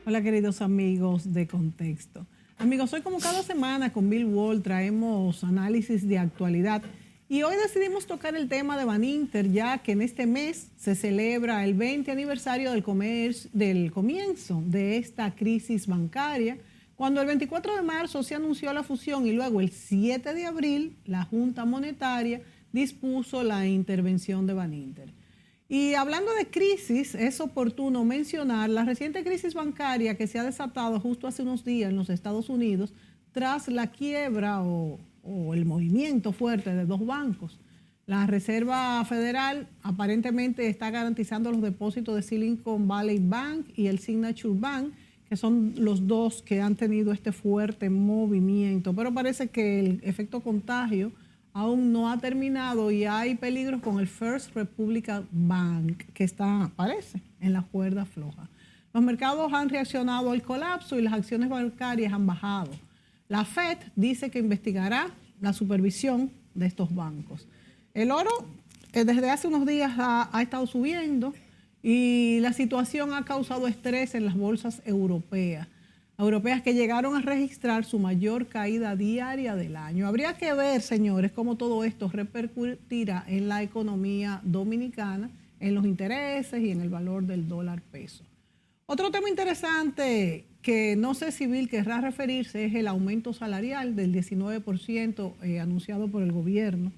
Hola queridos amigos de Contexto. Amigos, hoy como cada semana con Bill Wall traemos análisis de actualidad y hoy decidimos tocar el tema de Baninter, ya que en este mes se celebra el 20 aniversario del comienzo de esta crisis bancaria, cuando el 24 de marzo se anunció la fusión y luego el 7 de abril la Junta Monetaria dispuso la intervención de Baninter. Y hablando de crisis, es oportuno mencionar la reciente crisis bancaria que se ha desatado justo hace unos días en los Estados Unidos tras la quiebra o el movimiento fuerte de dos bancos. La Reserva Federal aparentemente está garantizando los depósitos de Silicon Valley Bank y el Signature Bank, que son los dos que han tenido este fuerte movimiento, pero parece que el efecto contagio aún no ha terminado y hay peligros con el First Republic Bank, que está, parece, en la cuerda floja. Los mercados han reaccionado al colapso y las acciones bancarias han bajado. La Fed dice que investigará la supervisión de estos bancos. El oro desde hace unos días ha estado subiendo y la situación ha causado estrés en las bolsas europeas que llegaron a registrar su mayor caída diaria del año. Habría que ver, señores, cómo todo esto repercutirá en la economía dominicana, en los intereses y en el valor del dólar peso. Otro tema interesante que no sé si Bill querrá referirse es el aumento salarial del 19% anunciado por el gobierno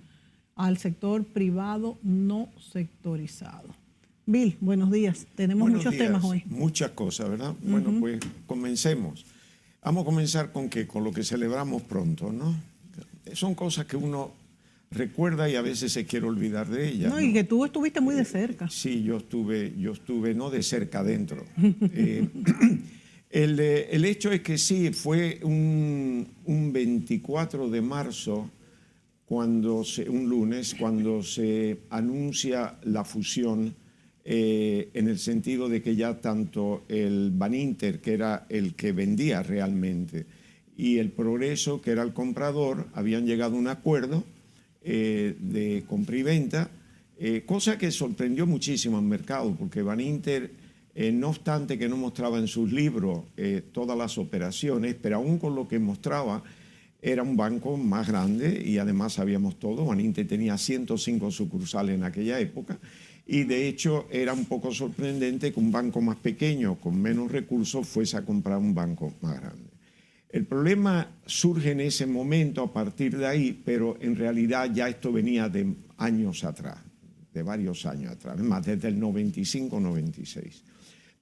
al sector privado no sectorizado. Bill, buenos días. Tenemos muchos temas hoy. Muchas cosas, ¿verdad? Bueno, pues comencemos. Vamos a comenzar con lo que celebramos pronto, ¿no? Son cosas que uno recuerda y a veces se quiere olvidar de ellas. No, y que tú estuviste muy de cerca. Sí, yo estuve no de cerca, adentro. El hecho es que sí, fue un 24 de marzo, un lunes, cuando se anuncia la fusión, en el sentido de que ya tanto el Baninter, que era el que vendía realmente, y el Progreso, que era el comprador, habían llegado a un acuerdo de compra y venta, cosa que sorprendió muchísimo al mercado, porque Baninter, no obstante que no mostraba en sus libros todas las operaciones, pero aún con lo que mostraba, era un banco más grande y además sabíamos todo. Baninter tenía 105 sucursales en aquella época. Y de hecho era un poco sorprendente que un banco más pequeño, con menos recursos, fuese a comprar un banco más grande. El problema surge en ese momento, a partir de ahí, pero en realidad ya esto venía de años atrás, de varios años atrás, más desde el 95-96.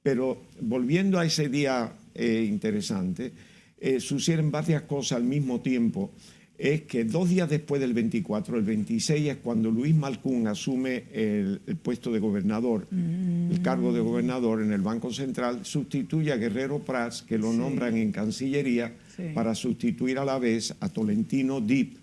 Pero volviendo a ese día interesante, suceden varias cosas al mismo tiempo. Es que 2 días después del 24, el 26, es cuando Luis Malcún asume el puesto de gobernador, el cargo de gobernador en el Banco Central, sustituye a Guerrero Prats, que lo nombran en Cancillería, para sustituir a la vez a Tolentino Dip,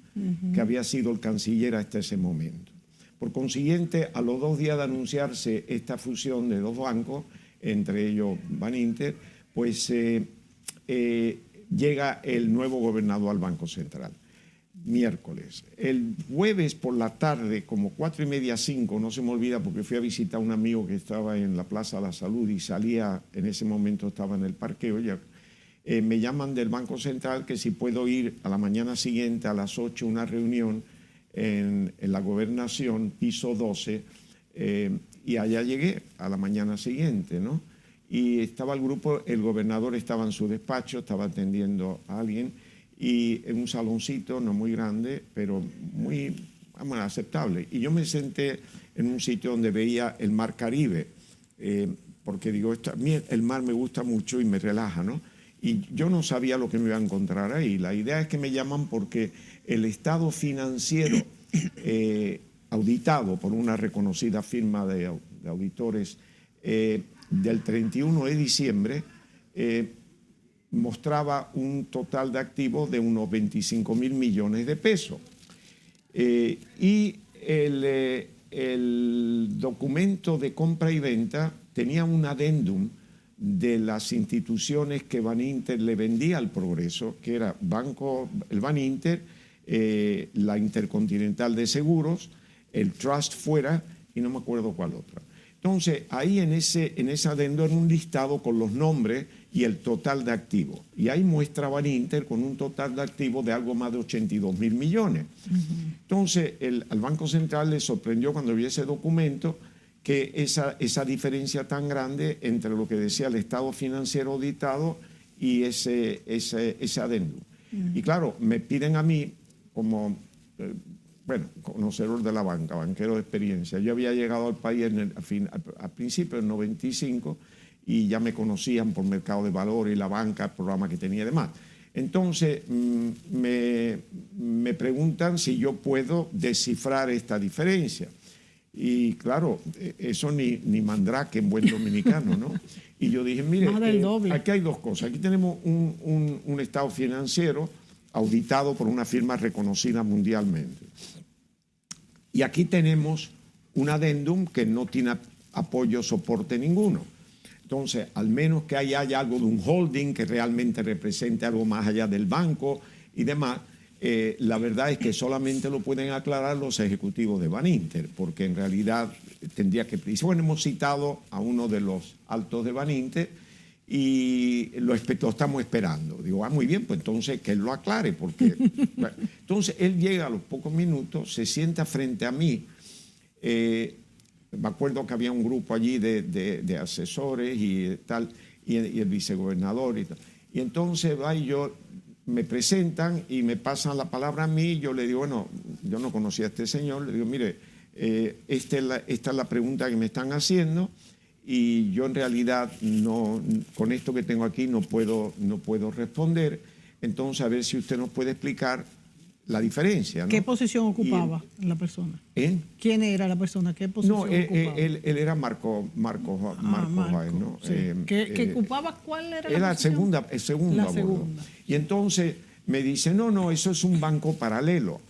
que había sido el canciller hasta ese momento. Por consiguiente, a los 2 días de anunciarse esta fusión de dos bancos, entre ellos Baninter, pues llega el nuevo gobernador al Banco Central. Miércoles. El jueves por la tarde, como 4:30, 5, no se me olvida porque fui a visitar a un amigo que estaba en la Plaza de la Salud y salía, en ese momento estaba en el parqueo, me llaman del Banco Central que si puedo ir a la mañana siguiente a las 8 a una reunión en la Gobernación, piso 12, y allá llegué a la mañana siguiente, ¿no? Y estaba el grupo, el gobernador estaba en su despacho, estaba atendiendo a alguien, y en un saloncito, no muy grande, pero muy aceptable. Y yo me senté en un sitio donde veía el mar Caribe, porque digo, el mar me gusta mucho y me relaja, ¿no? Y yo no sabía lo que me iba a encontrar ahí. La idea es que me llaman porque el estado financiero auditado por una reconocida firma de auditores del 31 de diciembre, mostraba un total de activos de unos 25.000 millones de pesos. Y el documento de compra y venta tenía un adendum de las instituciones que Baninter le vendía al Progreso, que era el Baninter, la Intercontinental de Seguros, el Trust fuera y no me acuerdo cuál otra. Entonces, ahí en ese adendum era un listado con los nombres y el total de activos. Y ahí muestra Baninter con un total de activos de algo más de 82.000 millones. Entonces, al Banco Central le sorprendió cuando vio ese documento que esa diferencia tan grande entre lo que decía el estado financiero auditado y ese adendum. Y claro, me piden a mí como, conocedor de la banca, banquero de experiencia. Yo había llegado al país al principio del 95 y ya me conocían por mercado de valores y la banca, el programa que tenía y demás. Entonces me preguntan si yo puedo descifrar esta diferencia. Y claro, eso ni mandrake en buen dominicano, ¿no? Y yo dije, mire, aquí hay dos cosas. Aquí tenemos un estado financiero auditado por una firma reconocida mundialmente. Y aquí tenemos un adendum que no tiene apoyo o soporte ninguno. Entonces, al menos que haya algo de un holding que realmente represente algo más allá del banco y demás, la verdad es que solamente lo pueden aclarar los ejecutivos de Baninter, porque en realidad tendría que... Bueno, hemos citado a uno de los altos de Baninter y lo estamos esperando. Digo, muy bien, pues entonces que él lo aclare, porque... Bueno, entonces, él llega a los pocos minutos, se sienta frente a mí. Me acuerdo que había un grupo allí de asesores y tal, y el vicegobernador y tal. Y entonces va y me presentan y me pasan la palabra a mí, y yo le digo, bueno, yo no conocía a este señor, le digo, mire, esta es la pregunta que me están haciendo y yo en realidad con esto que tengo aquí no puedo responder, entonces a ver si usted nos puede explicar la diferencia, ¿no? ¿Qué posición ocupaba la persona? ¿Quién era la persona? ¿Qué posición ocupaba? Él era Marco Jaén, ¿no? Sí. ¿Que ocupaba cuál era la posición? La segunda. Y entonces me dice, no, eso es un banco paralelo.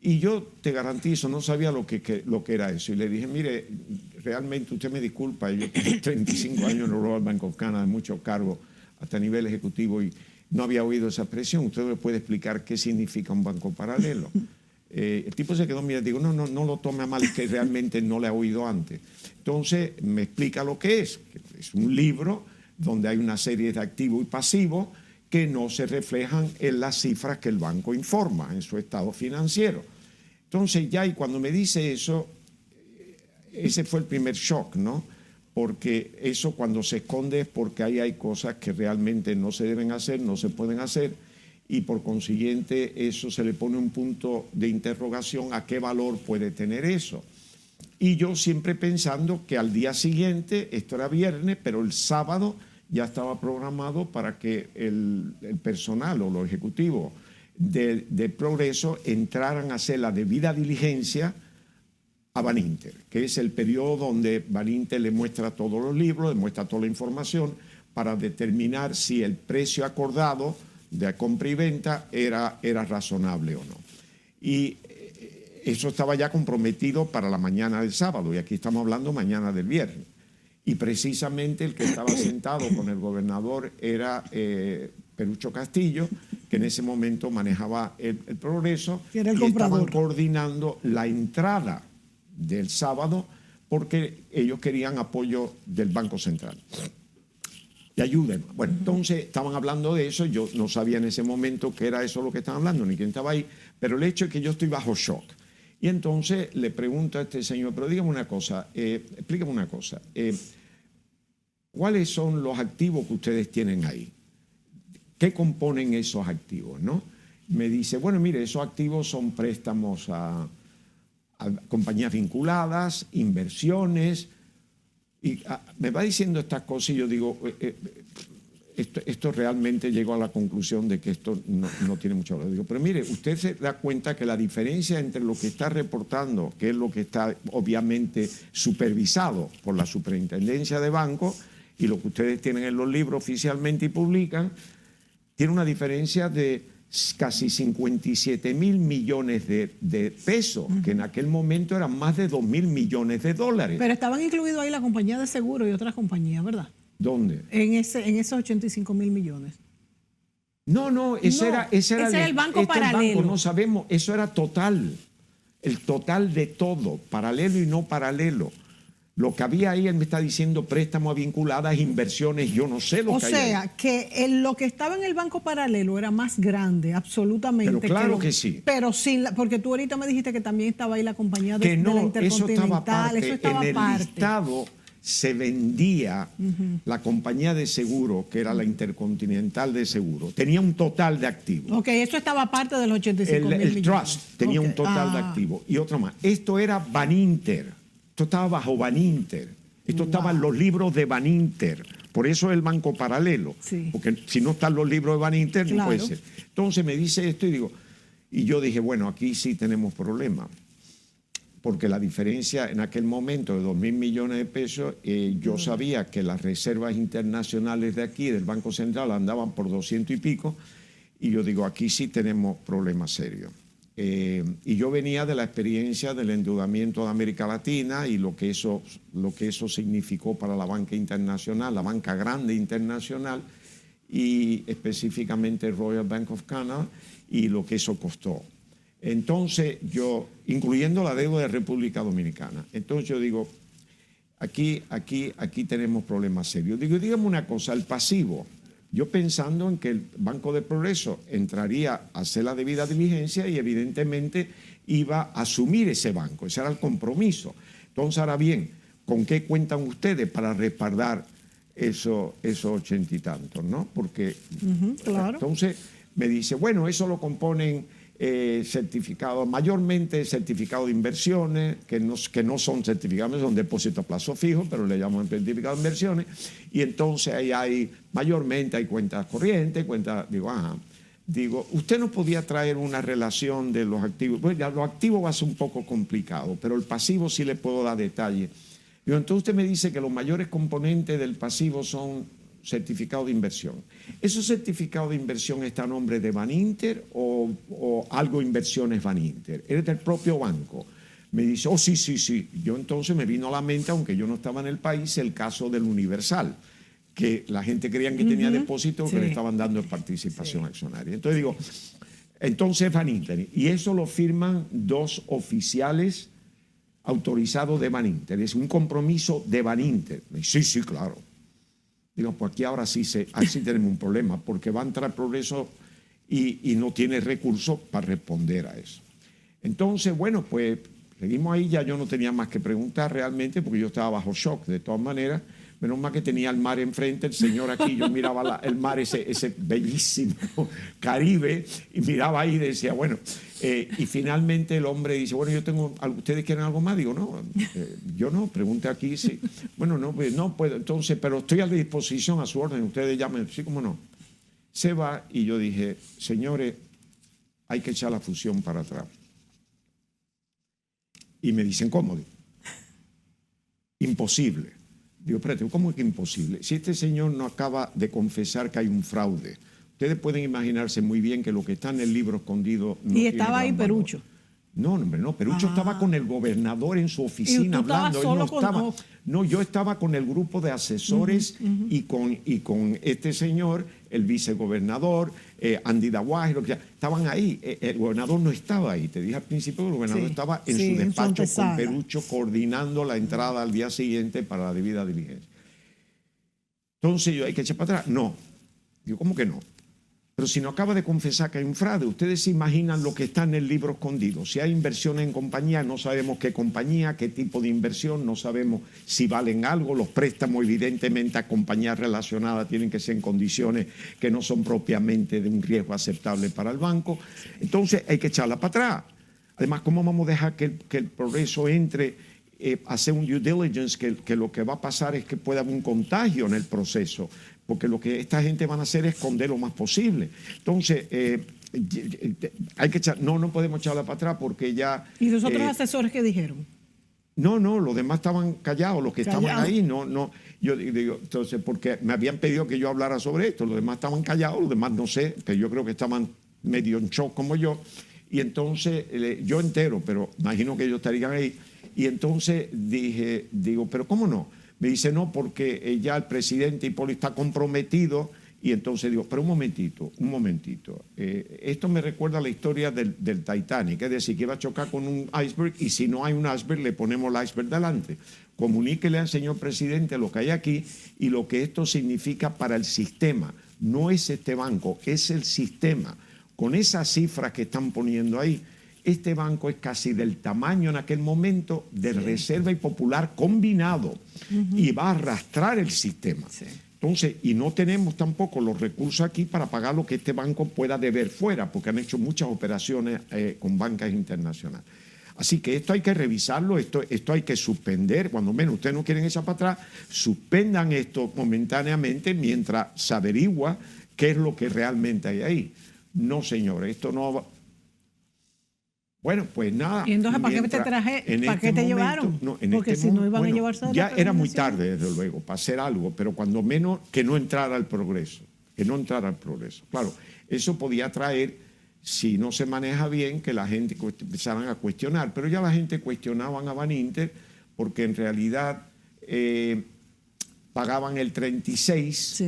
Y yo te garantizo, no sabía lo que era eso. Y le dije, mire, realmente usted me disculpa, yo tengo 35 años en el Royal Bank of Canada, muchos cargos hasta nivel ejecutivo y no había oído esa expresión. ¿Usted me puede explicar qué significa un banco paralelo? El tipo se quedó mirando, digo, no lo tome a mal, es que realmente no le ha oído antes. Entonces me explica lo que es un libro donde hay una serie de activos y pasivos que no se reflejan en las cifras que el banco informa en su estado financiero. Entonces y cuando me dice eso, ese fue el primer shock, ¿no? Porque eso cuando se esconde es porque ahí hay cosas que realmente no se deben hacer, no se pueden hacer, y por consiguiente eso se le pone un punto de interrogación a qué valor puede tener eso. Y yo siempre pensando que al día siguiente, esto era viernes, pero el sábado ya estaba programado para que el personal o los ejecutivos de Progreso entraran a hacer la debida diligencia a Baninter, que es el periodo donde Baninter le muestra todos los libros, le muestra toda la información para determinar si el precio acordado de compra y venta era razonable o no. Y eso estaba ya comprometido para la mañana del sábado, y aquí estamos hablando mañana del viernes. Y precisamente el que estaba sentado con el gobernador era Perucho Castillo, que en ese momento manejaba el Progreso, y estaban coordinando la entrada del sábado porque ellos querían apoyo del Banco Central. Y ayuden. Bueno, entonces estaban hablando de eso, yo no sabía en ese momento que era eso lo que estaban hablando, ni quién estaba ahí, pero el hecho es que yo estoy bajo shock. Y entonces le pregunto a este señor, pero dígame una cosa, explícame una cosa, ¿cuáles son los activos que ustedes tienen ahí? ¿Qué componen esos activos, no? Me dice, bueno, mire, esos activos son préstamos a compañías vinculadas, inversiones, y me va diciendo estas cosas y yo digo, esto realmente llegó a la conclusión de que esto no tiene mucho valor. Digo, pero mire, usted se da cuenta que la diferencia entre lo que está reportando, que es lo que está obviamente supervisado por la Superintendencia de Bancos, y lo que ustedes tienen en los libros oficialmente y publican, tiene una diferencia de casi 57.000 millones de pesos, que en aquel momento eran más de 2.000 millones de dólares. Pero estaban incluidos ahí la compañía de seguro y otras compañías, ¿verdad? ¿Dónde? En esos 85.000 millones. No, ese era el banco paralelo. Banco, no sabemos, eso era total, el total de todo, paralelo y no paralelo. Lo que había ahí, él me está diciendo préstamos vinculadas, inversiones, yo no sé lo que hay ahí. O sea, que lo que estaba en el banco paralelo era más grande, absolutamente. Pero claro que sí. Pero sin porque tú ahorita me dijiste que también estaba ahí la compañía de la Intercontinental. Eso estaba aparte. Eso estaba en el aparte. listado se vendía la compañía de seguro, que era la Intercontinental de Seguro. Tenía un total de activos. Ok, eso estaba aparte de los 85 mil millones. El Trust tenía un total de activos. Y otra más. Esto era Baninter. Esto estaba bajo Baninter. Esto estaba en los libros de Baninter. Por eso es el banco paralelo. Sí. Porque si no están los libros de Baninter, claro, no puede ser. Entonces me dice esto y yo dije, bueno, aquí sí tenemos problemas. Porque la diferencia en aquel momento de 2.000 millones de pesos, yo sabía que las reservas internacionales de aquí, del Banco Central, andaban por 200 y pico. Y yo digo, aquí sí tenemos problemas serios. Y yo venía de la experiencia del endeudamiento de América Latina y lo que eso significó para la banca internacional, la banca grande internacional y específicamente Royal Bank of Canada y lo que eso costó. Entonces yo, incluyendo la deuda de República Dominicana, entonces yo digo, aquí tenemos problemas serios. Digo, dígame una cosa, el pasivo. Yo pensando en que el Banco de Progreso entraría a hacer la debida diligencia y evidentemente iba a asumir ese banco. Ese era el compromiso. Entonces, ahora bien, ¿con qué cuentan ustedes para respaldar esos 80 y tantos, no? Porque, claro. Entonces, me dice, bueno, eso lo componen certificados, mayormente certificados de inversiones, que no son certificados, son depósitos a plazo fijo, pero le llaman certificados de inversiones, y entonces ahí mayormente hay cuentas corrientes, digo, usted no podía traer una relación de los activos, pues ya los activos va a ser un poco complicado, pero el pasivo sí le puedo dar detalles. Digo, entonces usted me dice que los mayores componentes del pasivo son certificado de inversión. ¿Esos certificados de inversión está a nombre de Baninter o algo inversiones Baninter? ¿Es del propio banco? Me dice, sí. Yo entonces me vino a la mente, aunque yo no estaba en el país, el caso del Universal, que la gente creía que tenía depósito que le estaban dando participación accionaria. Entonces digo, entonces Baninter. Y eso lo firman 2 oficiales autorizados de Baninter. Es un compromiso de Baninter. Me dice, sí, claro. Digo, pues aquí ahora sí tenemos un problema, porque va a entrar Progreso y no tiene recursos para responder a eso. Entonces, bueno, pues seguimos ahí, ya yo no tenía más que preguntar realmente, porque yo estaba bajo shock de todas maneras. Menos mal que tenía el mar enfrente, el señor aquí, yo miraba el mar, ese bellísimo Caribe, y miraba ahí y decía, bueno, y finalmente el hombre dice, bueno, ¿ustedes quieren algo más? Digo, no, yo no, pregunte aquí, sí. Bueno, no, pues no puedo, entonces, pero estoy a la disposición, a su orden, ustedes llamen, sí, cómo no. Se va y yo dije, señores, hay que echar la fusión para atrás. Y me dicen, ¿cómo? Imposible. Digo, espérate, ¿cómo es que imposible? Si este señor no acaba de confesar que hay un fraude, ustedes pueden imaginarse muy bien que lo que está en el libro escondido no y estaba ahí Perucho. No, hombre, no. Perucho estaba con el gobernador en su oficina hablando. Él no estaba. No, yo estaba con el grupo de asesores y con este señor, el vicegobernador, Andy Dawaje, estaban ahí. El gobernador no estaba ahí. Te dije al principio que el gobernador estaba en su despacho con Perucho coordinando la entrada al día siguiente para la debida diligencia. Entonces yo, ¿hay que echar para atrás? No. Digo, ¿cómo que no? Pero si no acaba de confesar que hay un fraude, ustedes se imaginan lo que está en el libro escondido. Si hay inversiones en compañía, no sabemos qué compañía, qué tipo de inversión, no sabemos si valen algo. Los préstamos, evidentemente, a compañías relacionadas tienen que ser en condiciones que no son propiamente de un riesgo aceptable para el banco. Entonces hay que echarla para atrás. Además, ¿cómo vamos a dejar que el Progreso entre a hacer un due diligence que lo que va a pasar es que pueda haber un contagio en el proceso? Porque lo que esta gente van a hacer es esconder lo más posible. Entonces, hay que echar, no podemos echarla para atrás porque ya... ¿Y los otros asesores qué dijeron? No, los demás estaban callados, los que estaban ahí, no. Yo digo, entonces, porque me habían pedido que yo hablara sobre esto, los demás estaban callados, los demás no sé, que yo creo que estaban medio en shock como yo. Y entonces, yo entero, pero imagino que ellos estarían ahí. Y entonces digo, pero ¿cómo no? Me dice, no, porque ya el presidente Hipólito está comprometido Y entonces digo, pero un momentito. Esto me recuerda a la historia del Titanic, es decir, que iba a chocar con un iceberg y si no hay un iceberg le ponemos el iceberg delante. Comuníquele al señor presidente lo que hay aquí y lo que esto significa para el sistema. No es este banco, es el sistema. Con esas cifras que están poniendo ahí, este banco es casi del tamaño en aquel momento de Reserva y Popular combinado y va a arrastrar el sistema. Sí. Entonces, y no tenemos tampoco los recursos aquí para pagar lo que este banco pueda deber fuera, porque han hecho muchas operaciones con bancas internacionales. Así que esto hay que revisarlo, esto hay que suspender, cuando menos ustedes no quieren echar para atrás, suspendan esto momentáneamente mientras se averigua qué es lo que realmente hay ahí. No, señores, esto no va. Bueno, pues nada. ¿Y entonces para qué te llevaron? No, porque si no iban a llevarse a ya era muy tarde, desde luego, para hacer algo, pero cuando menos que no entrara al progreso, Claro, eso podía traer, si no se maneja bien, que la gente empezaran a cuestionar, pero ya la gente cuestionaba a Baninter porque en realidad pagaban el 36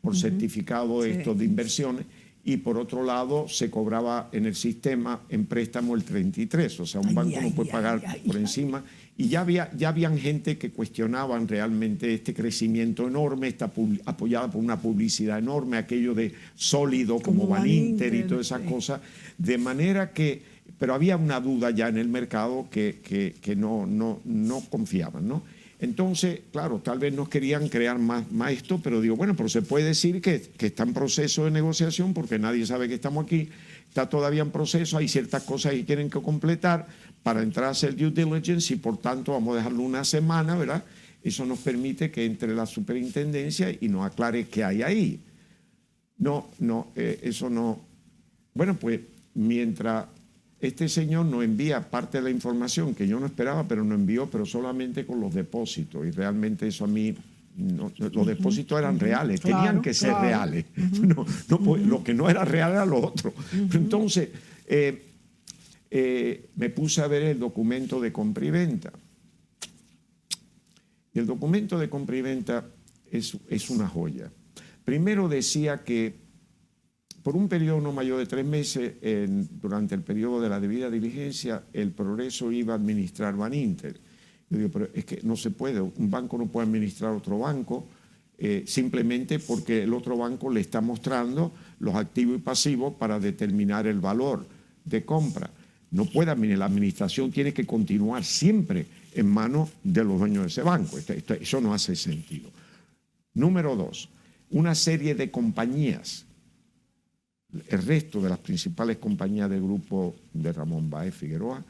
por certificado de inversiones, y por otro lado se cobraba en el sistema en préstamo el 33, o sea, un banco no puede pagar por encima. Y ya habían gente que cuestionaban realmente este crecimiento enorme, apoyada por una publicidad enorme, aquello de sólido como Baninter y todas esas cosas, de manera que, pero había una duda ya en el mercado que no confiaban, ¿no? Entonces, claro, tal vez no querían crear más esto, pero digo, bueno, pero se puede decir que está en proceso de negociación porque nadie sabe que estamos aquí, está todavía en proceso, hay ciertas cosas que tienen que completar para entrar a hacer due diligence y por tanto vamos a dejarlo una semana, ¿verdad? Eso nos permite que entre la superintendencia y nos aclare qué hay ahí. Eso no. Bueno, pues mientras este señor nos envía parte de la información que yo no esperaba, pero nos envió, pero solamente con los depósitos. Y realmente eso a mí, los depósitos eran reales, tenían que ser reales. Lo que no era real era lo otro. Entonces, me puse a ver el documento de compra y venta. Y el documento de compra y venta es una joya. Primero decía que por un periodo no mayor de 3 meses, durante el periodo de la debida diligencia, el Progreso iba a administrar Baninter. Yo digo, pero es que no se puede, un banco no puede administrar otro banco simplemente porque el otro banco le está mostrando los activos y pasivos para determinar el valor de compra. No puede, la administración tiene que continuar siempre en manos de los dueños de ese banco. Eso no hace sentido. Número 2, una serie de compañías. El resto de las principales compañías del grupo de Ramón Báez Figueroa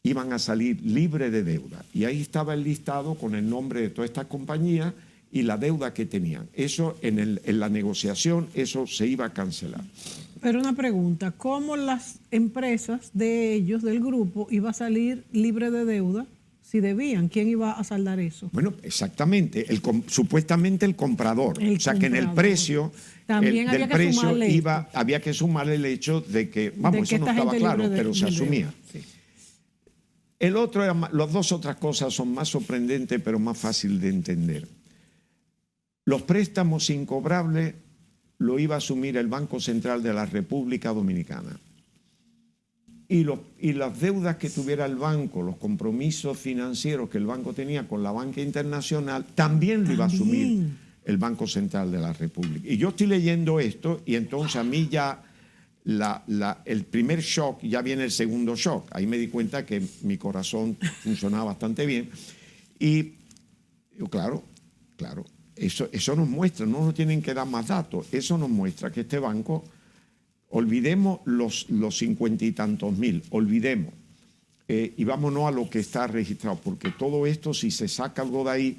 iban a salir libres de deuda. Y ahí estaba el listado con el nombre de todas estas compañías y la deuda que tenían. Eso en la negociación, eso se iba a cancelar. Pero una pregunta, ¿cómo las empresas de ellos, del grupo, iban a salir libres de deuda? Si debían, ¿quién iba a saldar eso? Bueno, exactamente, supuestamente el comprador. O sea, que en el precio también había que sumarle el hecho de que, eso no estaba claro, pero se asumía. Sí. Las dos otras cosas son más sorprendentes, pero más fácil de entender. Los préstamos incobrables lo iba a asumir el Banco Central de la República Dominicana. Y las deudas que tuviera el banco, los compromisos financieros que el banco tenía con la banca internacional, también lo iba a asumir el Banco Central de la República. Y yo estoy leyendo esto y entonces a mí ya el primer shock, ya viene el segundo shock. Ahí me di cuenta que mi corazón funcionaba bastante bien. Y yo, claro, eso nos muestra, no nos tienen que dar más datos, eso nos muestra que este banco... Olvidemos los 50 y tantos mil, olvidemos. Y vámonos a lo que está registrado, porque todo esto, si se saca algo de ahí,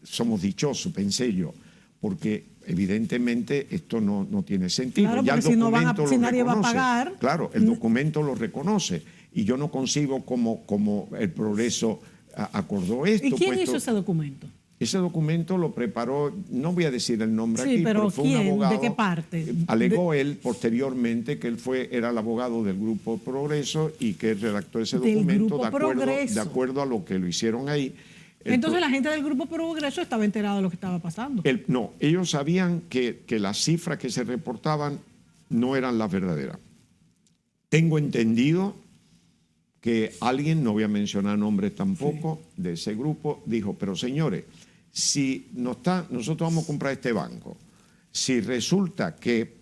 somos dichosos, pensé yo, porque evidentemente esto no tiene sentido. Claro, ya el si documento nadie va a pagar. Claro, el documento lo reconoce y yo no concibo como el Progreso acordó esto. ¿Y quién hizo ese documento? Ese documento lo preparó, no voy a decir el nombre aquí, pero fue ¿quién? un abogado. ¿De qué parte? Alegó él posteriormente que él era el abogado del Grupo Progreso y que él redactó ese documento de acuerdo a lo que lo hicieron ahí. Entonces la gente del Grupo Progreso estaba enterada de lo que estaba pasando. No, ellos sabían que las cifras que se reportaban no eran las verdaderas. Tengo entendido que alguien, no voy a mencionar nombres tampoco, de ese grupo, dijo, pero señores, si nosotros vamos a comprar este banco, si resulta que,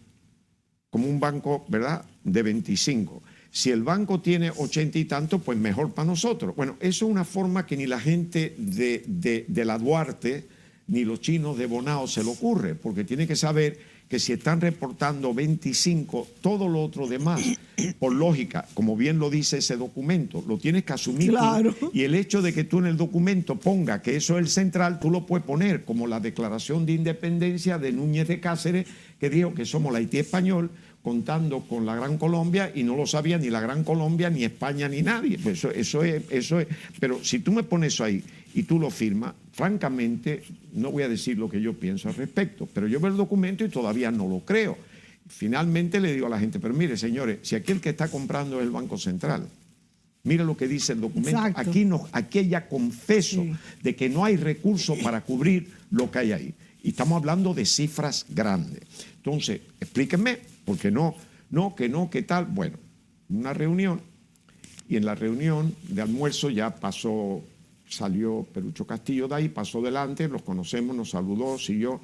como un banco, ¿verdad?, de 25, si el banco tiene 80 y tanto, pues mejor para nosotros. Bueno, eso es una forma que ni la gente de la Duarte, ni los chinos de Bonao se le ocurre, porque tiene que saber que si están reportando 25, todo lo otro demás, por lógica, como bien lo dice ese documento, lo tienes que asumir claro. tú, y el hecho de que tú en el documento ponga que eso es el central, tú lo puedes poner como la declaración de independencia de Núñez de Cáceres, que dijo que somos la Haití español, contando con la Gran Colombia, y no lo sabía ni la Gran Colombia, ni España, ni nadie. Pues eso es. Pero si tú me pones eso ahí y tú lo firmas, francamente, no voy a decir lo que yo pienso al respecto, pero yo veo el documento y todavía no lo creo. Finalmente le digo a la gente, pero mire, señores, si aquí el que está comprando es el Banco Central, mire lo que dice el documento. Aquí ya confeso de que no hay recursos para cubrir lo que hay ahí. Y estamos hablando de cifras grandes. Entonces, explíquenme, porque ¿qué tal? Bueno, una reunión, y en la reunión de almuerzo ya salió Perucho Castillo de ahí, pasó delante, los conocemos, nos saludó, siguió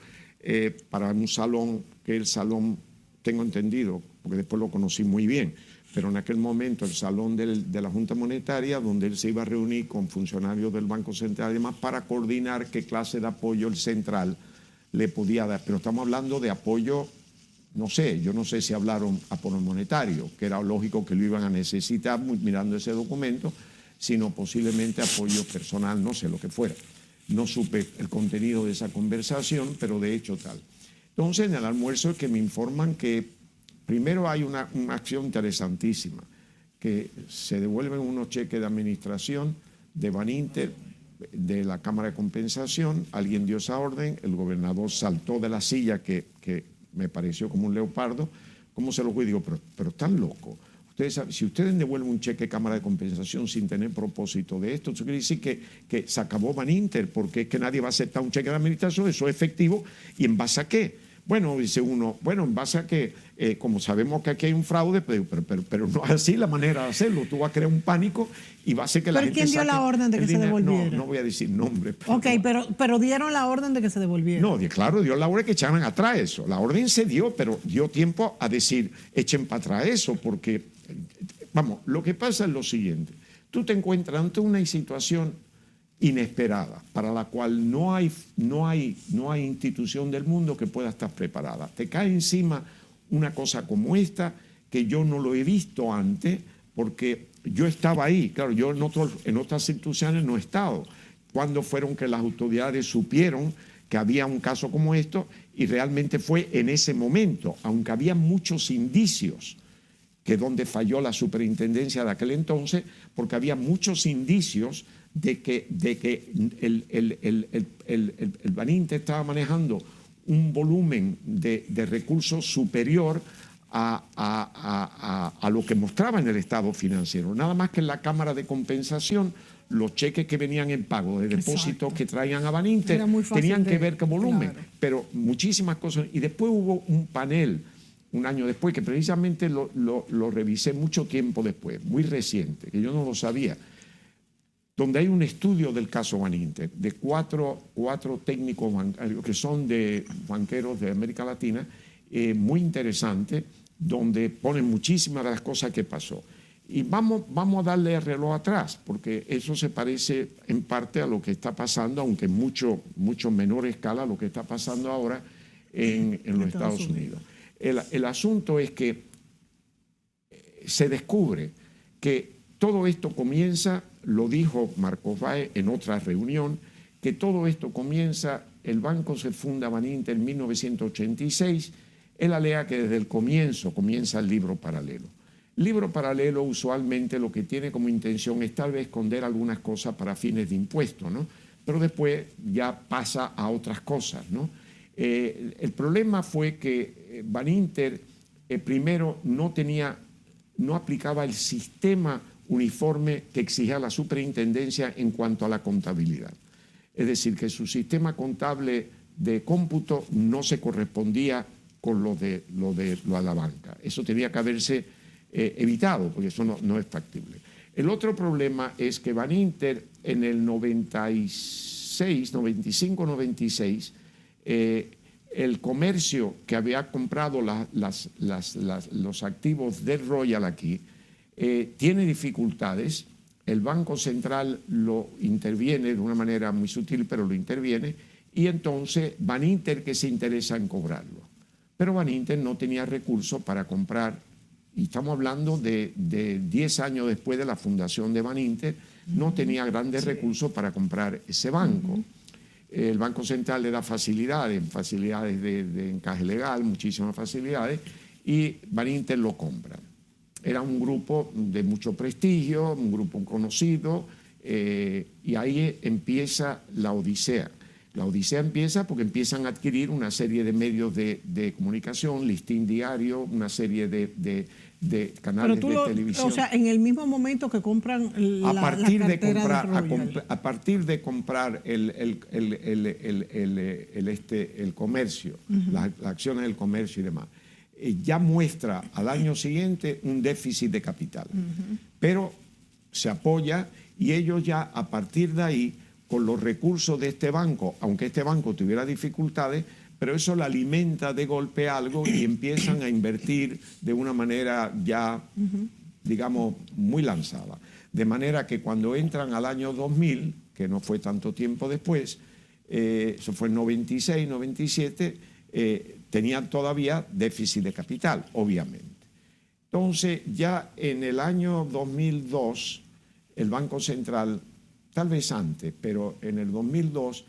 para un salón, que es el salón, tengo entendido, porque después lo conocí muy bien, pero en aquel momento el salón de la Junta Monetaria, donde él se iba a reunir con funcionarios del Banco Central y demás para coordinar qué clase de apoyo el central le podía dar. Pero estamos hablando de apoyo, no sé, yo no sé si hablaron apoyo monetario, que era lógico que lo iban a necesitar mirando ese documento, sino posiblemente apoyo personal, no sé lo que fuera. No supe el contenido de esa conversación, pero de hecho tal. Entonces, en el almuerzo es que me informan que primero hay una acción interesantísima, que se devuelven unos cheques de administración de Baninter, de la Cámara de Compensación, alguien dio esa orden, el gobernador saltó de la silla que me pareció como un leopardo. ¿Cómo se lo fue? Digo, pero están locos. Si ustedes devuelven un cheque de Cámara de Compensación sin tener propósito de esto, eso quiere decir que se acabó Baninter, porque es que nadie va a aceptar un cheque de administración, eso es efectivo, ¿y en base a qué? Bueno, dice uno, bueno, en base a que, como sabemos que aquí hay un fraude, pero no es así la manera de hacerlo. Tú vas a crear un pánico y va a hacer que la gente ¿Pero quién dio la orden de que se devolviera? No voy a decir nombre. Ok, pero dieron la orden de que se devolviera. No, claro, dio la orden que echaran atrás eso. La orden se dio, pero dio tiempo a decir, echen para atrás eso, porque, vamos, lo que pasa es lo siguiente. Tú te encuentras ante una situación inesperada, para la cual no hay institución del mundo que pueda estar preparada. Te cae encima una cosa como esta, que yo no lo he visto antes, porque yo estaba ahí, claro, yo en otras instituciones no he estado. ¿Cuándo fueron que las autoridades supieron que había un caso como esto? Y realmente fue en ese momento, aunque había muchos indicios, que donde falló la superintendencia de aquel entonces, porque había muchos indicios de que el Baninter estaba manejando un volumen de recursos superior a lo que mostraba en el estado financiero. Nada más que en la Cámara de Compensación, los cheques que venían en pago de depósitos que traían a Baninter tenían que ver con volumen, pero muchísimas cosas. Y después hubo un panel, un año después, que precisamente lo revisé mucho tiempo después, muy reciente, que yo no lo sabía, donde hay un estudio del caso Baninter, de cuatro técnicos bancarios que son de banqueros de América Latina, muy interesante, donde ponen muchísimas de las cosas que pasó. Y vamos a darle el reloj atrás, porque eso se parece en parte a lo que está pasando, aunque en mucho menor escala, a lo que está pasando ahora en los Estados Unidos. El asunto es que se descubre que todo esto comienza, lo dijo Marcos Báez en otra reunión, que todo esto comienza, el banco se funda Baninter en 1986, él alega que desde el comienzo comienza el libro paralelo. El libro paralelo usualmente lo que tiene como intención es tal vez esconder algunas cosas para fines de impuestos, ¿no? Pero después ya pasa a otras cosas, ¿no? El problema fue que Baninter primero no aplicaba el sistema uniforme que exigía la superintendencia en cuanto a la contabilidad. Es decir, que su sistema contable de cómputo no se correspondía con lo de la banca. Eso tenía que haberse evitado, porque eso no es factible. El otro problema es que Baninter en el 95-96, el comercio que había comprado los activos del Royal aquí tiene dificultades. El Banco Central lo interviene de una manera muy sutil, pero lo interviene, y entonces Baninter que se interesa en cobrarlo. Pero Baninter no tenía recursos para comprar, y estamos hablando de 10 años después de la fundación de Baninter, no tenía grandes recursos para comprar ese banco. El Banco Central le da facilidades de encaje legal, muchísimas facilidades, y Baninter lo compra. Era un grupo de mucho prestigio, un grupo conocido, y ahí empieza la odisea. La odisea empieza porque empiezan a adquirir una serie de medios de comunicación, listín diario, una serie de canales de televisión. O sea, en el mismo momento que compran la cartera de Royal. A partir de comprar el comercio, las acciones del comercio y demás, ya muestra al año siguiente un déficit de capital. Pero se apoya y ellos ya a partir de ahí, con los recursos de este banco, aunque este banco tuviera dificultades, pero eso le alimenta de golpe algo y empiezan a invertir de una manera ya, digamos, muy lanzada. De manera que cuando entran al año 2000, que no fue tanto tiempo después, eso fue en 96, 97, tenían todavía déficit de capital, obviamente. Entonces, ya en el año 2002, el Banco Central, tal vez antes, pero en el 2002,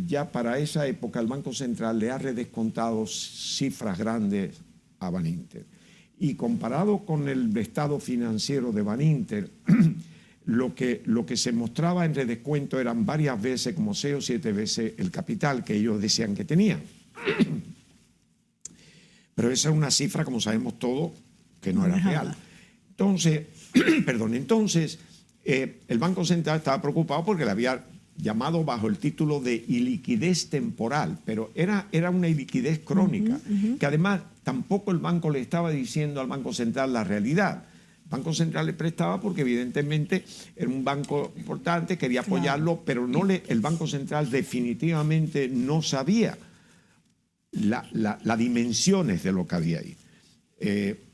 ya para esa época el Banco Central le ha redescontado cifras grandes a Baninter. Y comparado con el estado financiero de Baninter, lo que se mostraba en redescuento eran varias veces, como 6 o 7 veces el capital que ellos decían que tenían. Pero esa es una cifra, como sabemos todos, que no era real. Entonces, el Banco Central estaba preocupado porque le había llamado bajo el título de iliquidez temporal, pero era una iliquidez crónica, que además tampoco el banco le estaba diciendo al Banco Central la realidad. El Banco Central le prestaba porque evidentemente era un banco importante, quería apoyarlo, pero el Banco Central definitivamente no sabía las dimensiones de lo que había ahí.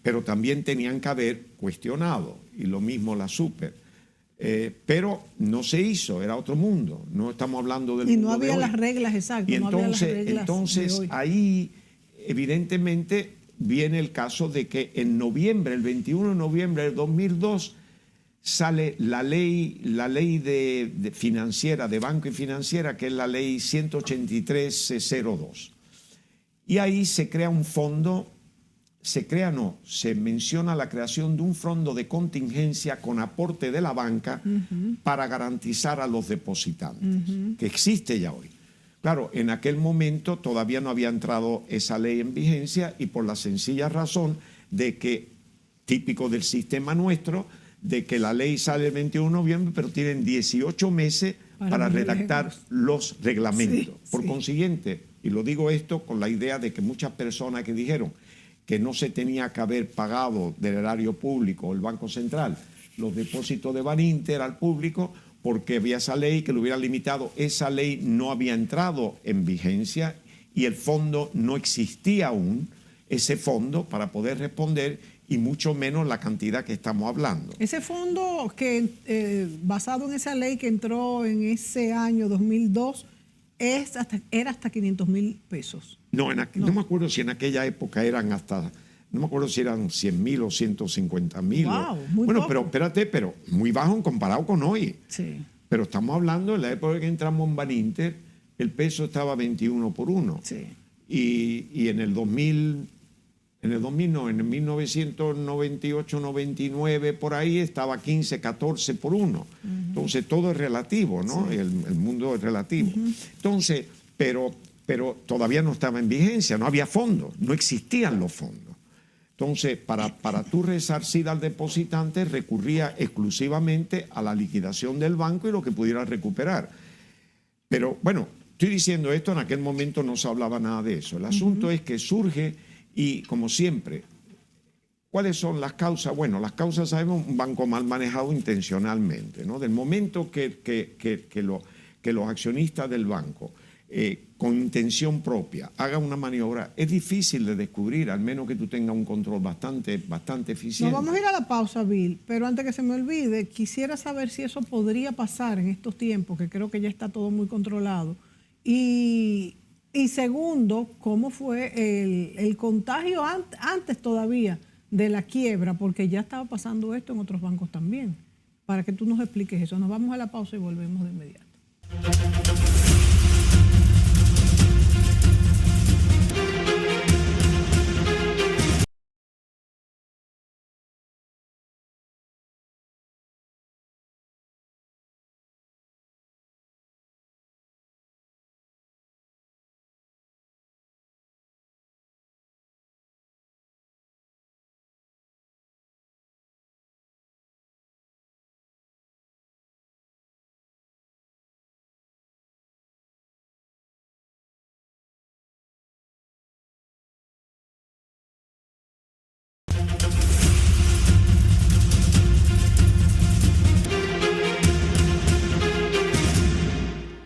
Pero también tenían que haber cuestionado, y lo mismo la Super. Pero no se hizo, era otro mundo, no estamos hablando del mundo. Y no había las reglas exactas. Y entonces ahí evidentemente viene el caso de que en noviembre, el 21 de noviembre del 2002, sale la ley de financiera, de banco y financiera, que es la ley 183-02. Y ahí se crea un fondo. Se menciona la creación de un fondo de contingencia con aporte de la banca para garantizar a los depositantes, que existe ya hoy. Claro, en aquel momento todavía no había entrado esa ley en vigencia y por la sencilla razón de que, típico del sistema nuestro, de que la ley sale el 21 de noviembre, pero tienen 18 meses para redactar los reglamentos. Por consiguiente, y lo digo esto con la idea de que muchas personas que dijeron que no se tenía que haber pagado del erario público, el Banco Central, los depósitos de Baninter al público, porque había esa ley que lo hubiera limitado. Esa ley no había entrado en vigencia y el fondo no existía aún, ese fondo para poder responder, y mucho menos la cantidad que estamos hablando. Ese fondo que basado en esa ley que entró en ese año 2002 era hasta 500.000 pesos. No me acuerdo si en aquella época eran hasta, no me acuerdo si eran 100.000 o 150.000. Wow, muy bueno, poco. pero espérate, pero muy bajo comparado con hoy. Sí. Pero estamos hablando, en la época que entramos en Baninter, el peso estaba 21 por 1. Sí. Y en el 2000, en el 1998-99, por ahí estaba 15, 14 por 1. Entonces todo es relativo, ¿no? Sí. El mundo es relativo. Entonces, pero todavía no estaba en vigencia, no había fondos, no existían los fondos. Entonces, para tú resarcir al depositante, recurría exclusivamente a la liquidación del banco y lo que pudiera recuperar. Pero bueno, estoy diciendo esto, en aquel momento no se hablaba nada de eso. El asunto es que surge y, como siempre, ¿cuáles son las causas? Bueno, las causas sabemos, un banco mal manejado intencionalmente, ¿no? Del momento que los accionistas del banco, con intención propia, hagan una maniobra, es difícil de descubrir, al menos que tú tengas un control bastante eficiente. Nos vamos a ir a la pausa, Bill, pero antes que se me olvide, quisiera saber si eso podría pasar en estos tiempos, que creo que ya está todo muy controlado. Y segundo, ¿cómo fue el contagio antes todavía de la quiebra? Porque ya estaba pasando esto en otros bancos también. Para que tú nos expliques eso. Nos vamos a la pausa y volvemos de inmediato.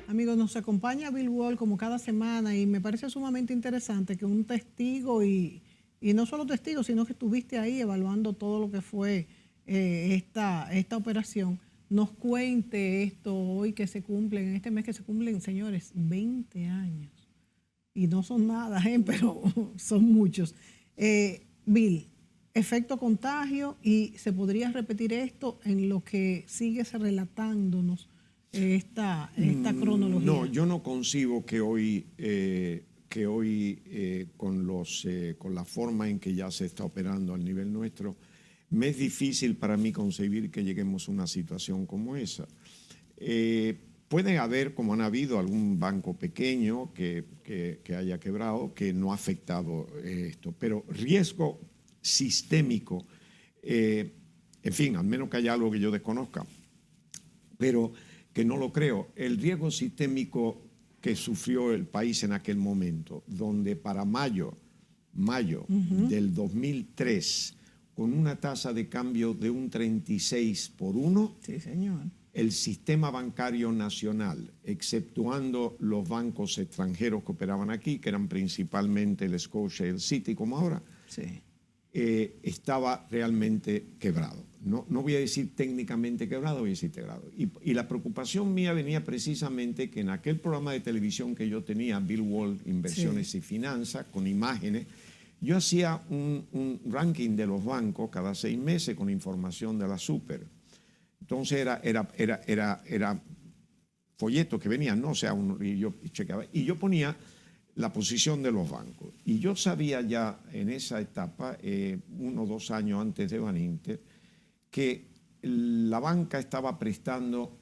Amigos, nos acompaña Bill Wall como cada semana y me parece sumamente interesante que un testigo y no solo testigo, sino que estuviste ahí evaluando todo lo que fue esta operación, nos cuente esto hoy que se cumplen, en este mes que se cumplen, señores, 20 años. Y no son nada, pero son muchos. Bill, efecto contagio, y se podría repetir esto en lo que sigues relatándonos esta cronología. No, yo no concibo que hoy, con la forma en que ya se está operando al nivel nuestro, me es difícil para mí concebir que lleguemos a una situación como esa. Puede haber, como han habido, algún banco pequeño que haya quebrado, que no ha afectado esto, pero riesgo sistémico, en fin, al menos que haya algo que yo desconozca, pero que no lo creo. El riesgo sistémico que sufrió el país en aquel momento, donde para mayo del 2003, con una tasa de cambio de un 36-1, sí, señor, el sistema bancario nacional, exceptuando los bancos extranjeros que operaban aquí, que eran principalmente el Scotia y el Citi, como ahora, sí, estaba realmente quebrado. No voy a decir técnicamente quebrado, voy a decir quebrado. Y la preocupación mía venía precisamente que en aquel programa de televisión que yo tenía, Bill Wall, Inversiones y Finanzas, con imágenes, yo hacía un ranking de los bancos cada 6 meses con información de la Super. Entonces era folletos que venían, ¿no? O sea, y yo chequeaba. Y yo ponía la posición de los bancos. Y yo sabía ya en esa etapa, 1 o 2 años antes de Baninter, que la banca estaba prestando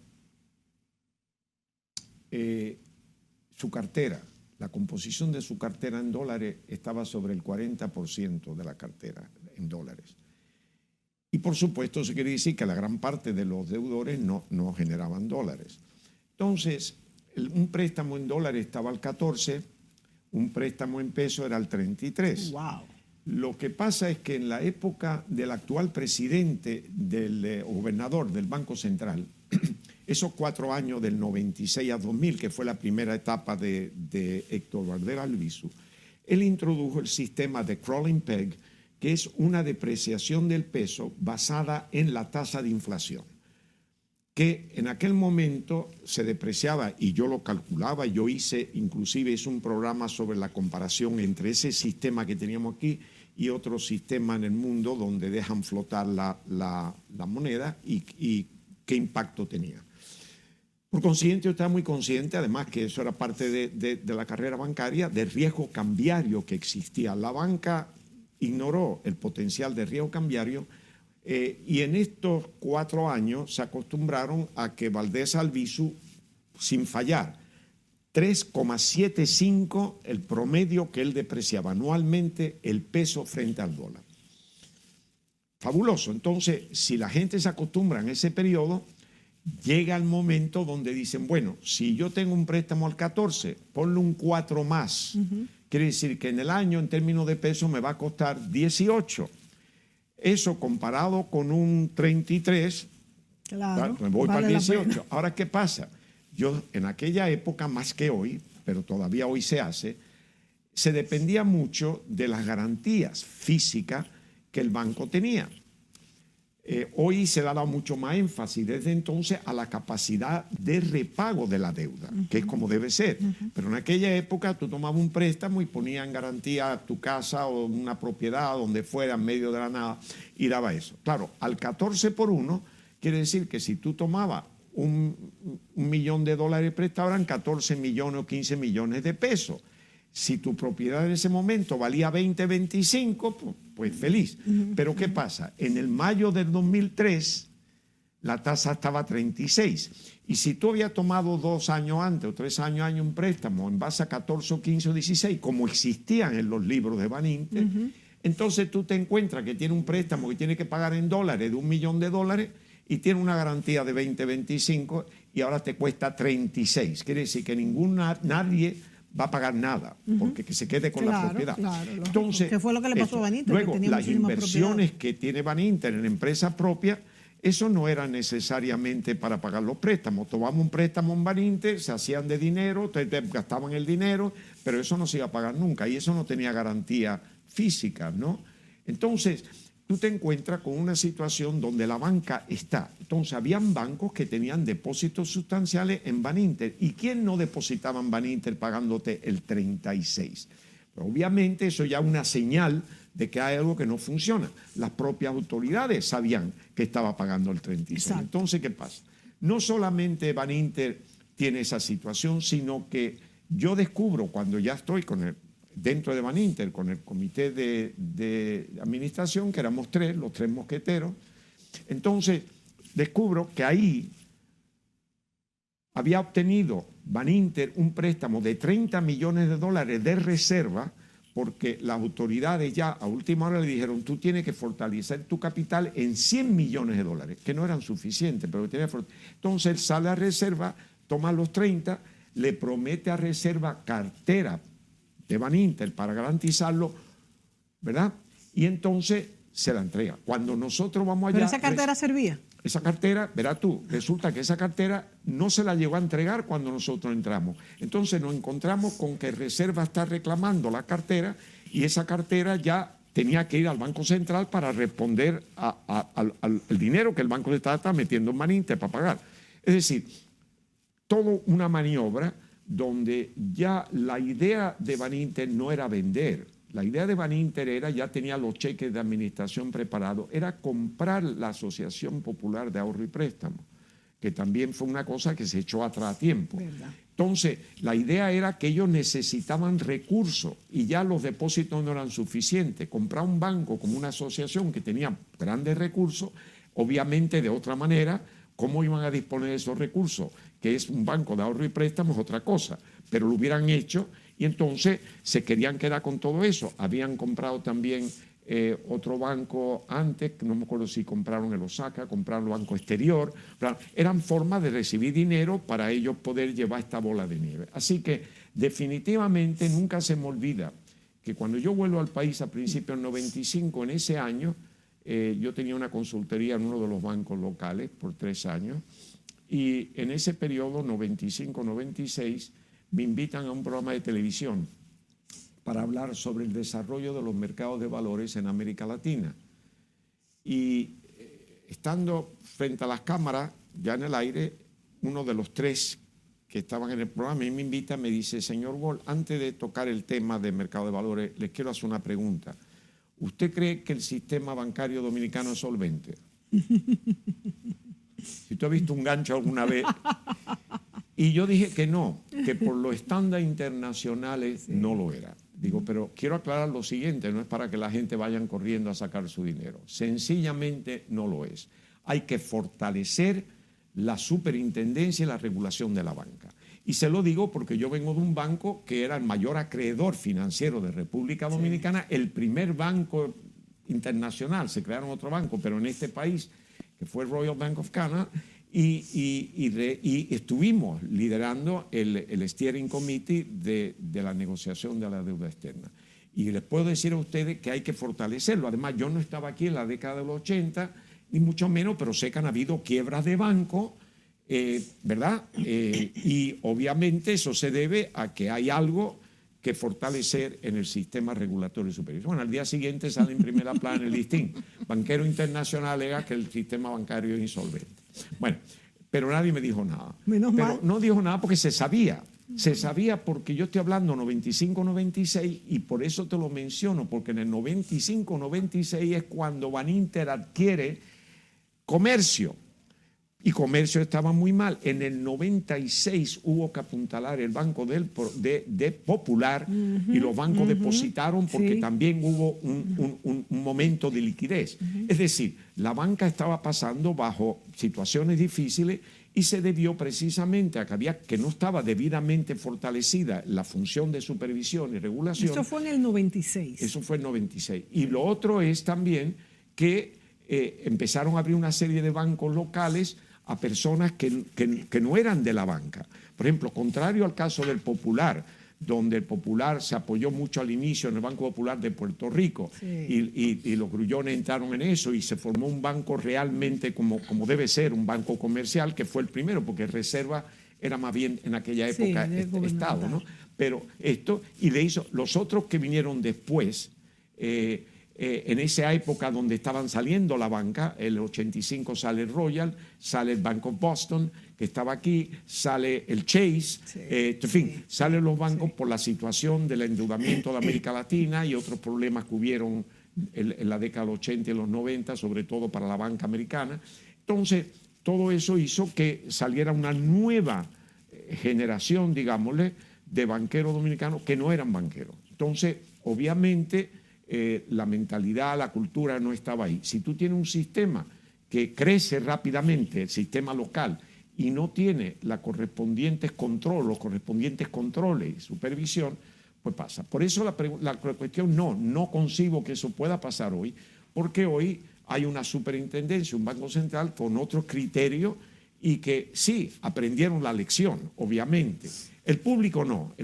su cartera. La composición de su cartera en dólares estaba sobre el 40% de la cartera en dólares. Y por supuesto eso quiere decir que la gran parte de los deudores no generaban dólares. Entonces, un préstamo en dólares estaba al 14%, un préstamo en peso era al 33%. Wow. Lo que pasa es que en la época del actual presidente, del gobernador del Banco Central, esos 4 años del 96 a 2000, que fue la primera etapa de Héctor Bardel Albizu, él introdujo el sistema de crawling peg, que es una depreciación del peso basada en la tasa de inflación, que en aquel momento se depreciaba, y yo lo calculaba, yo inclusive hice un programa sobre la comparación entre ese sistema que teníamos aquí y otro sistema en el mundo donde dejan flotar la moneda y qué impacto tenía. Por consiguiente, yo estaba muy consciente, además que eso era parte de la carrera bancaria, del riesgo cambiario que existía. La banca ignoró el potencial de riesgo cambiario y en estos 4 años se acostumbraron a que Valdés Albizu, sin fallar, 3,75 el promedio que él depreciaba anualmente el peso frente al dólar. Fabuloso. Entonces, si la gente se acostumbra en ese periodo, llega el momento donde dicen, bueno, si yo tengo un préstamo al 14, ponle un 4 más. Quiere decir que en el año, en términos de peso, me va a costar 18. Eso comparado con un 33, Claro, me voy vale para el la 18. pena. Ahora, ¿qué pasa? Yo en aquella época, más que hoy, pero todavía hoy se hace, se dependía mucho de las garantías físicas que el banco tenía. Hoy se le ha dado mucho más énfasis desde entonces a la capacidad de repago de la deuda, que es como debe ser. Pero en aquella época tú tomabas un préstamo y ponías en garantía tu casa o una propiedad, donde fuera, en medio de la nada, y daba eso. Claro, al 14 por 1, quiere decir que si tú tomabas $1 millón prestado, eran 14 millones o 15 millones de pesos. Si tu propiedad en ese momento valía 20, 25, pues feliz. Pero ¿qué pasa? En el mayo del 2003, la tasa estaba a 36. Y si tú habías tomado 2 años antes o 3 años un préstamo en base a 14 o 15 o 16, como existían en los libros de Baninter, entonces tú te encuentras que tiene un préstamo que tiene que pagar en dólares de $1 millón y tiene una garantía de 20, 25 y ahora te cuesta 36. Quiere decir que nadie va a pagar nada, porque que se quede con la propiedad. Claro, entonces, ¿qué fue lo que le pasó a Baninter? Luego, que tenía las inversiones propiedad. que tiene Baninter en empresa propia, eso no era necesariamente para pagar los préstamos. Tomamos un préstamo en Baninter, se hacían de dinero, te gastaban el dinero, pero eso no se iba a pagar nunca y eso no tenía garantía física, ¿no? Entonces, tú te encuentras con una situación donde la banca está. Entonces, habían bancos que tenían depósitos sustanciales en Baninter. ¿Y quién no depositaba en Baninter pagándote el 36? Pero obviamente eso ya es una señal de que hay algo que no funciona. Las propias autoridades sabían que estaba pagando el 36. Exacto. Entonces, ¿qué pasa? No solamente Baninter tiene esa situación, sino que yo descubro cuando ya estoy dentro de Baninter, con el comité de administración, que éramos los tres mosqueteros, entonces descubro que ahí había obtenido Baninter un préstamo de $30 millones de reserva, porque las autoridades ya a última hora le dijeron, tú tienes que fortalecer tu capital en $100 millones, que no eran suficientes, pero que tenía que fortalecer. Entonces él sale a reserva, toma los 30, le promete a reserva cartera de Baninter para garantizarlo, ¿verdad? Y entonces se la entrega. Cuando nosotros vamos allá... ¿Pero esa cartera servía? Esa cartera, verás tú, resulta que esa cartera no se la llegó a entregar cuando nosotros entramos. Entonces nos encontramos con que Reserva está reclamando la cartera y esa cartera ya tenía que ir al Banco Central para responder al dinero que el Banco Central está metiendo en Baninter para pagar. Es decir, toda una maniobra donde ya la idea de Baninter no era vender. La idea de Baninter era, ya tenía los cheques de administración preparados, era comprar la Asociación Popular de Ahorro y Préstamo, que también fue una cosa que se echó atrás a tiempo. ¿Verdad? Entonces, la idea era que ellos necesitaban recursos y ya los depósitos no eran suficientes. Comprar un banco como una asociación que tenía grandes recursos, obviamente de otra manera, ¿cómo iban a disponer de esos recursos? Que es un banco de ahorro y préstamo es otra cosa, pero lo hubieran hecho y entonces se querían quedar con todo eso. Habían comprado también otro banco antes, no me acuerdo si compraron el Osaka, compraron el Banco Exterior, eran formas de recibir dinero para ellos poder llevar esta bola de nieve. Así que definitivamente nunca se me olvida que cuando yo vuelvo al país a principios del 95, en ese año, yo tenía una consultoría en uno de los bancos locales por 3 años y en ese periodo, 95-96, me invitan a un programa de televisión para hablar sobre el desarrollo de los mercados de valores en América Latina. Y estando frente a las cámaras, ya en el aire, uno de los 3 que estaban en el programa me invita, me dice, señor Wall, antes de tocar el tema de mercado de valores, les quiero hacer una pregunta. ¿Usted cree que el sistema bancario dominicano es solvente? Si tú has visto un gancho alguna vez. Y yo dije que no, que por los estándares internacionales no lo era. Digo, pero quiero aclarar lo siguiente, no es para que la gente vayan corriendo a sacar su dinero. Sencillamente no lo es. Hay que fortalecer la superintendencia y la regulación de la banca. Y se lo digo porque yo vengo de un banco que era el mayor acreedor financiero de República Dominicana, el primer banco internacional, se crearon otro banco, pero en este país, que fue el Royal Bank of Canada, y estuvimos liderando el Steering Committee de la negociación de la deuda externa. Y les puedo decir a ustedes que hay que fortalecerlo. Además, yo no estaba aquí en la década de los 80, ni mucho menos, pero sé que han habido quiebras de banco, ¿verdad? Y obviamente eso se debe a que hay algo que fortalecer en el sistema regulatorio superior. Bueno, al día siguiente sale en primera plana el listín. Banquero Internacional alega que el sistema bancario es insolvente. Bueno, pero nadie me dijo nada. Menos pero mal. no dijo nada porque se sabía. Se sabía porque yo estoy hablando 95-96 y por eso te lo menciono, porque en el 95-96 es cuando Baninter adquiere Comercio. Y Comercio estaba muy mal. En el 96 hubo que apuntalar el Banco de Popular y los bancos depositaron porque sí. también hubo un momento de liquidez. Es decir, la banca estaba pasando bajo situaciones difíciles y se debió precisamente a que no estaba debidamente fortalecida la función de supervisión y regulación. Eso fue en el 96. Eso fue en el 96. Y lo otro es también que empezaron a abrir una serie de bancos locales a personas que no eran de la banca. Por ejemplo, contrario al caso del Popular, donde el Popular se apoyó mucho al inicio en el Banco Popular de Puerto Rico, sí. y los grullones entraron en eso y se formó un banco realmente como debe ser, un banco comercial, que fue el primero, porque Reserva era más bien en aquella época Estado, ¿no? Pero esto, y le hizo, los otros que vinieron después, en esa época donde estaban saliendo la banca, el 85 sale el Royal, sale el Bank of Boston, que estaba aquí, sale el Chase, sí, en fin, salen los bancos por la situación del endeudamiento de América Latina y otros problemas que hubieron en la década de los 80 y los 90, sobre todo para la banca americana. Entonces, todo eso hizo que saliera una nueva generación, digámosle, de banqueros dominicanos que no eran banqueros. Entonces, obviamente, la mentalidad, la cultura no estaba ahí. Si tú tienes un sistema que crece rápidamente, el sistema local, y no tiene los correspondientes controles y supervisión, pues pasa. Por eso la cuestión no concibo que eso pueda pasar hoy, porque hoy hay una superintendencia, un banco central con otros criterios y que sí, aprendieron la lección, obviamente. El público no,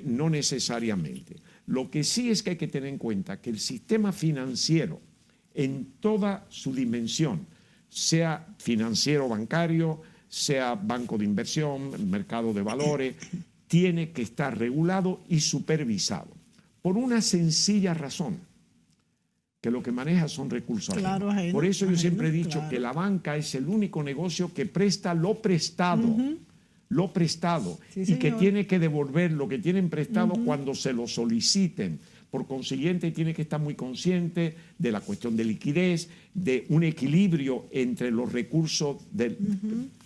no necesariamente. Lo que sí es que hay que tener en cuenta que el sistema financiero en toda su dimensión, sea financiero bancario, sea banco de inversión, mercado de valores, tiene que estar regulado y supervisado. Por una sencilla razón, que lo que maneja son recursos ajenos. Claro, Por eso yo siempre he dicho que la banca es el único negocio que presta lo prestado. Lo prestado, sí, y que tiene que devolver lo que tienen prestado cuando se lo soliciten. Por consiguiente, tiene que estar muy consciente de la cuestión de liquidez, de un equilibrio entre los recursos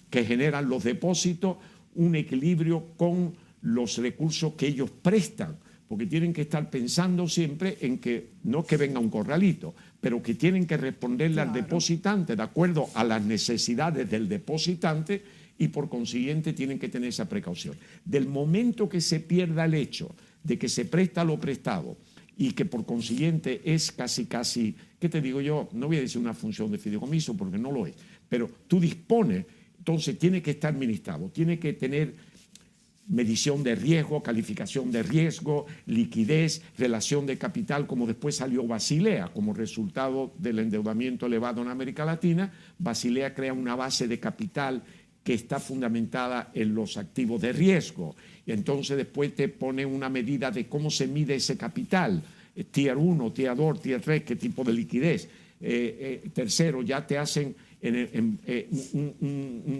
que generan los depósitos, un equilibrio con los recursos que ellos prestan, porque tienen que estar pensando siempre en que no que venga un corralito, pero que tienen que responderle al depositante de acuerdo a las necesidades del depositante, y por consiguiente tienen que tener esa precaución. Del momento que se pierda el hecho de que se presta lo prestado y que por consiguiente es casi, ¿qué te digo yo? No voy a decir una función de fideicomiso porque no lo es, pero tú dispones, entonces tiene que estar administrado, tiene que tener medición de riesgo, calificación de riesgo, liquidez, relación de capital, como después salió Basilea como resultado del endeudamiento elevado en América Latina. Basilea crea una base de capital que está fundamentada en los activos de riesgo. Y entonces después te pone una medida de cómo se mide ese capital, Tier 1, Tier 2, Tier 3, qué tipo de liquidez. Tercero, ya te hacen,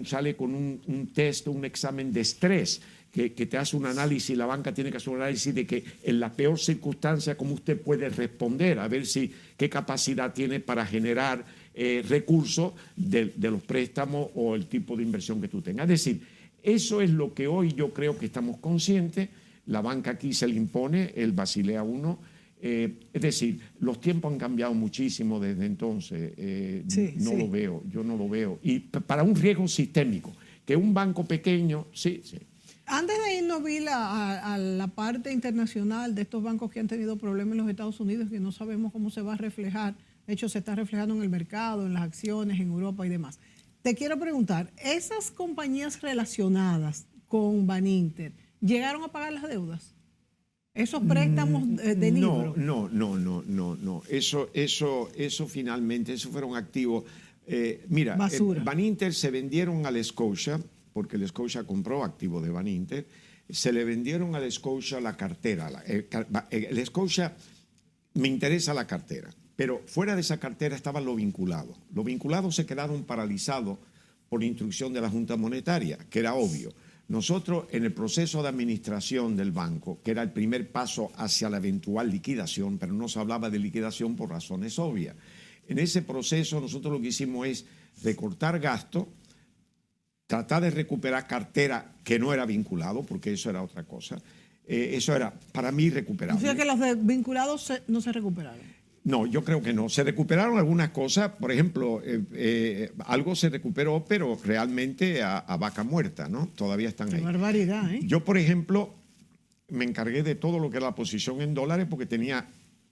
sale con un test, un examen de estrés, que te hace un análisis, la banca tiene que hacer un análisis de que en la peor circunstancia cómo usted puede responder, a ver qué capacidad tiene para generar recursos de los préstamos o el tipo de inversión que tú tengas. Es decir, eso es lo que hoy yo creo que estamos conscientes. La banca aquí se le impone el Basilea I. Es decir, los tiempos han cambiado muchísimo desde entonces. Yo no lo veo. Y para un riesgo sistémico, que un banco pequeño, sí. Antes de irnos, Bill, a la parte internacional de estos bancos que han tenido problemas en los Estados Unidos, que no sabemos cómo se va a reflejar. De hecho, se está reflejando en el mercado, en las acciones, en Europa y demás. Te quiero preguntar, ¿esas compañías relacionadas con Baninter llegaron a pagar las deudas? ¿Esos préstamos de libro? No. Eso finalmente, eso fueron activos. Mira, Basura. Baninter se vendieron al Scotia, porque el Scotia compró activos de Baninter. Se le vendieron al Scotia la cartera. El Scotia me interesa la cartera, pero fuera de esa cartera estaban los vinculados. Los vinculados se quedaron paralizados por instrucción de la Junta Monetaria, que era obvio. Nosotros, en el proceso de administración del banco, que era el primer paso hacia la eventual liquidación, pero no se hablaba de liquidación por razones obvias. En ese proceso nosotros lo que hicimos es recortar gastos, tratar de recuperar cartera que no era vinculado, porque eso era otra cosa. Eso era, para mí, recuperable. O sea que los vinculados no se recuperaron. No, yo creo que no. Se recuperaron algunas cosas, por ejemplo, algo se recuperó, pero realmente a vaca muerta, ¿no? Todavía están ahí. Qué barbaridad, ¿eh? Yo, por ejemplo, me encargué de todo lo que era la posición en dólares porque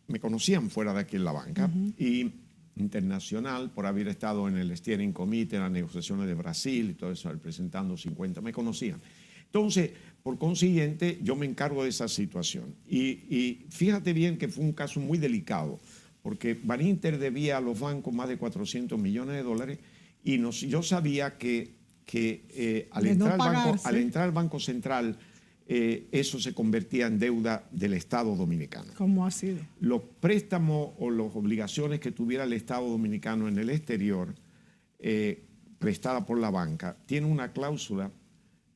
me conocían fuera de aquí en la banca y internacional por haber estado en el Steering Committee, en las negociaciones de Brasil y todo eso, representando 50, me conocían. Entonces, por consiguiente, yo me encargo de esa situación. Y fíjate bien que fue un caso muy delicado, porque Baninter debía a los bancos más de 400 millones de dólares y yo sabía que al entrar al Banco Central, eso se convertía en deuda del Estado dominicano. ¿Cómo ha sido? Los préstamos o las obligaciones que tuviera el Estado dominicano en el exterior, prestada por la banca, tiene una cláusula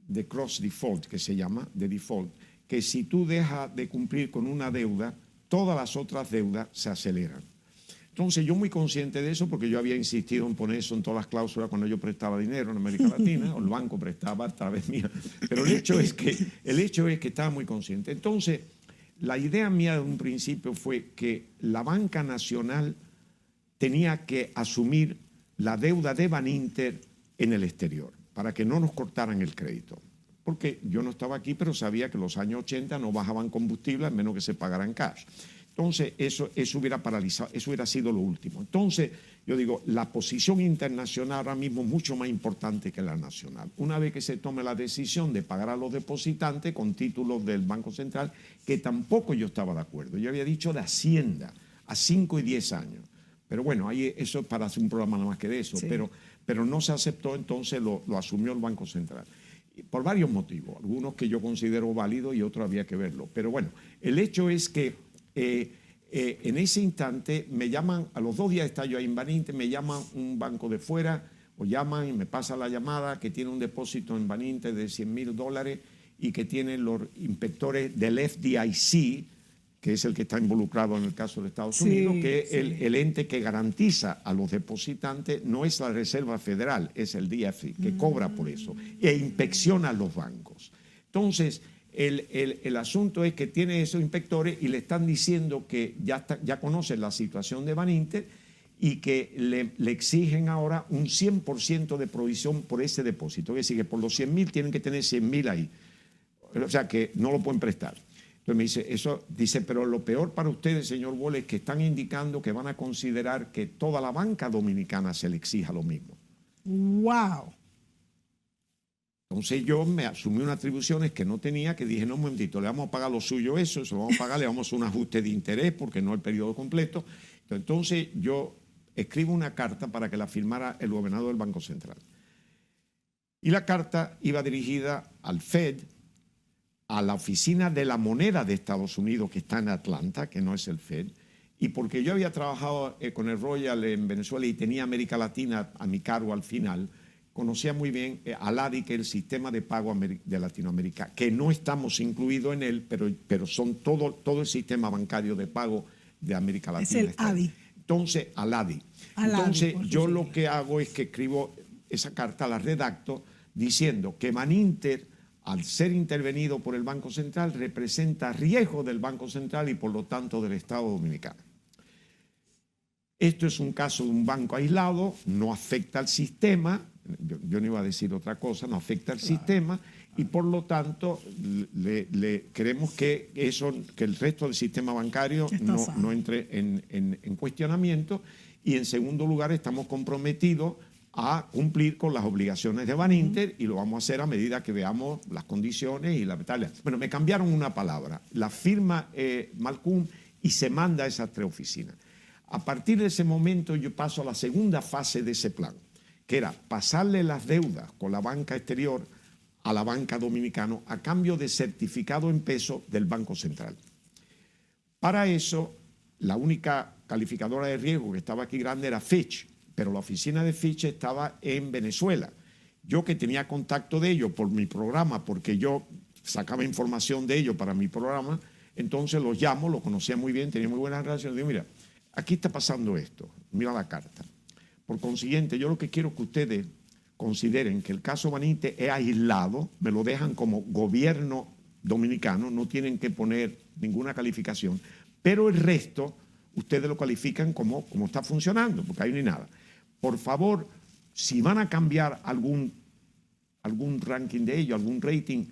de cross default, que se llama, de default, que si tú dejas de cumplir con una deuda, todas las otras deudas se aceleran. Entonces, yo muy consciente de eso, porque yo había insistido en poner eso en todas las cláusulas cuando yo prestaba dinero en América Latina, o el banco prestaba a través mía. Pero el hecho es que estaba muy consciente. Entonces, la idea mía de un principio fue que la banca nacional tenía que asumir la deuda de Baninter en el exterior, para que no nos cortaran el crédito. Porque yo no estaba aquí, pero sabía que en los años 80 no bajaban combustible a menos que se pagaran cash. Entonces, eso hubiera paralizado, eso hubiera sido lo último. Entonces, yo digo, la posición internacional ahora mismo es mucho más importante que la nacional. Una vez que se tome la decisión de pagar a los depositantes con títulos del Banco Central, que tampoco yo estaba de acuerdo. Yo había dicho de Hacienda a 5 y 10 años. Pero bueno, ahí eso es para hacer un programa nada más que de eso. Sí. Pero no se aceptó, entonces lo asumió el Banco Central. Por varios motivos, algunos que yo considero válidos y otros había que verlo. Pero bueno, el hecho es que en ese instante me llaman, a los 2 días está yo ahí en Baninter, me llaman un banco de fuera, o llaman y me pasa la llamada que tiene un depósito en Baninter de $100,000 y que tienen los inspectores del FDIC, que es el que está involucrado en el caso de Estados Unidos, que es el ente que garantiza a los depositantes, no es la Reserva Federal, es el DFI, que cobra por eso, e inspecciona los bancos. Entonces, el asunto es que tiene esos inspectores y le están diciendo que ya conocen la situación de Baninter y que le exigen ahora un 100% de provisión por ese depósito. Es decir, que por los 100,000 tienen que tener 100,000 ahí. O sea, que no lo pueden prestar. Entonces me dice, pero lo peor para ustedes, señor Wall, es que están indicando que van a considerar que toda la banca dominicana se le exija lo mismo. ¡Wow! Entonces yo me asumí unas atribuciones que no tenía, que dije, no, un momentito, le vamos a pagar lo suyo eso lo vamos a pagar, le vamos a hacer un ajuste de interés porque no el periodo completo. Entonces yo escribo una carta para que la firmara el gobernador del Banco Central. Y la carta iba dirigida al Fed, a la oficina de la moneda de Estados Unidos que está en Atlanta, que no es el Fed, y porque yo había trabajado con el Royal en Venezuela y tenía América Latina a mi cargo al final, conocía muy bien al ADI, que es el sistema de pago de Latinoamérica, que no estamos incluidos en él, pero son todo el sistema bancario de pago de América Latina. Es el ADI. Entonces, al ADI. Entonces, yo lo que hago es que escribo esa carta, la redacto, diciendo que Baninter, al ser intervenido por el Banco Central, representa riesgo del Banco Central y por lo tanto del Estado Dominicano. Esto es un caso de un banco aislado, no afecta al sistema, yo no iba a decir otra cosa, no afecta al sistema y por lo tanto queremos que el resto del sistema bancario no entre en cuestionamiento y en segundo lugar estamos comprometidos a cumplir con las obligaciones de Baninter y lo vamos a hacer a medida que veamos las condiciones y la tal. Bueno, me cambiaron una palabra, la firma Malcún y se manda a esas 3 oficinas. A partir de ese momento yo paso a la segunda fase de ese plan, que era pasarle las deudas con la banca exterior a la banca dominicana a cambio de certificado en peso del Banco Central. Para eso, la única calificadora de riesgo que estaba aquí grande era Fitch, pero la oficina de Fitch estaba en Venezuela. Yo que tenía contacto de ellos por mi programa, porque yo sacaba información de ellos para mi programa, entonces los llamo, los conocía muy bien, tenía muy buenas relaciones. Digo, mira, aquí está pasando esto, mira la carta. Por consiguiente, yo lo que quiero que ustedes consideren que el caso Baninter es aislado, me lo dejan como gobierno dominicano, no tienen que poner ninguna calificación, pero el resto ustedes lo califican como está funcionando, porque ahí no hay nada. Por favor, si van a cambiar algún ranking de ellos, algún rating,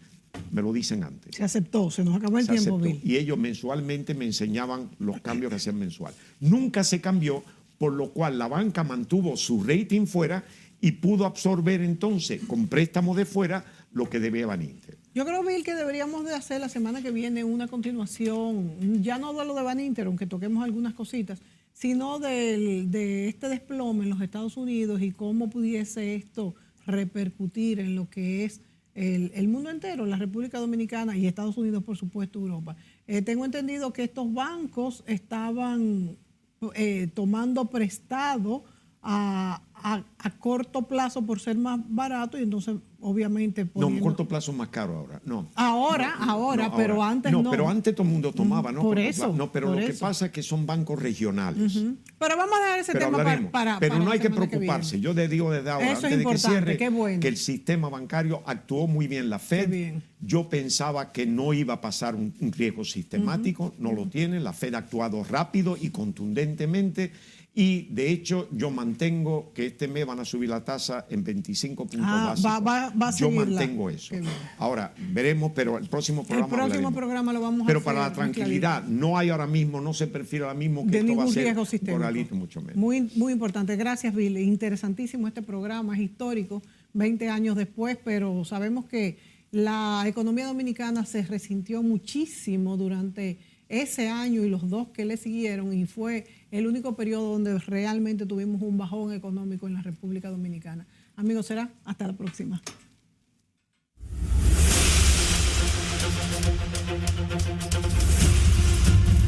me lo dicen antes. Se aceptó, se nos acabó el tiempo, Bill. Y ellos mensualmente me enseñaban los cambios que hacían mensual. Nunca se cambió, por lo cual la banca mantuvo su rating fuera y pudo absorber entonces con préstamos de fuera lo que debía Baninter. Yo creo, Bill, que deberíamos de hacer la semana que viene una continuación, ya no de lo de Baninter, aunque toquemos algunas cositas, sino de este desplome en los Estados Unidos y cómo pudiese esto repercutir en lo que es el mundo entero, la República Dominicana y Estados Unidos, por supuesto, Europa. Tengo entendido que estos bancos estaban tomando prestado a corto plazo por ser más barato y entonces obviamente No, un corto plazo es más caro ahora. No. Ahora, pero antes no. No, pero antes todo el mundo tomaba, ¿no? Por eso. No, pero por lo que eso. pasa es que son bancos regionales. Pero vamos a dejar ese Pero tema hablaremos. para Pero no hay que semana preocuparse. Yo le digo desde ahora, Eso antes es de que importante, cierre, qué bueno. que el sistema bancario actuó muy bien. La Fed, bien. yo pensaba que no iba a pasar un riesgo sistemático, no lo tiene. La Fed ha actuado rápido y contundentemente. Y de hecho, yo mantengo que este mes van a subir la tasa en 25 puntos básicos. Va a yo seguirla. mantengo eso. Ahora, veremos, pero el próximo programa programa lo vamos a pero hacer. para la tranquilidad, no hay ahora mismo, no se perfila ahora mismo que de esto va a ningún ser riesgo sistémico. corralito, mucho menos. Muy importante. Gracias, Bill. Interesantísimo este programa, es histórico, 20 años después, pero sabemos que la economía dominicana se resintió muchísimo durante ese año y los 2 que le siguieron y fue el único periodo donde realmente tuvimos un bajón económico en la República Dominicana. Amigos, será hasta la próxima.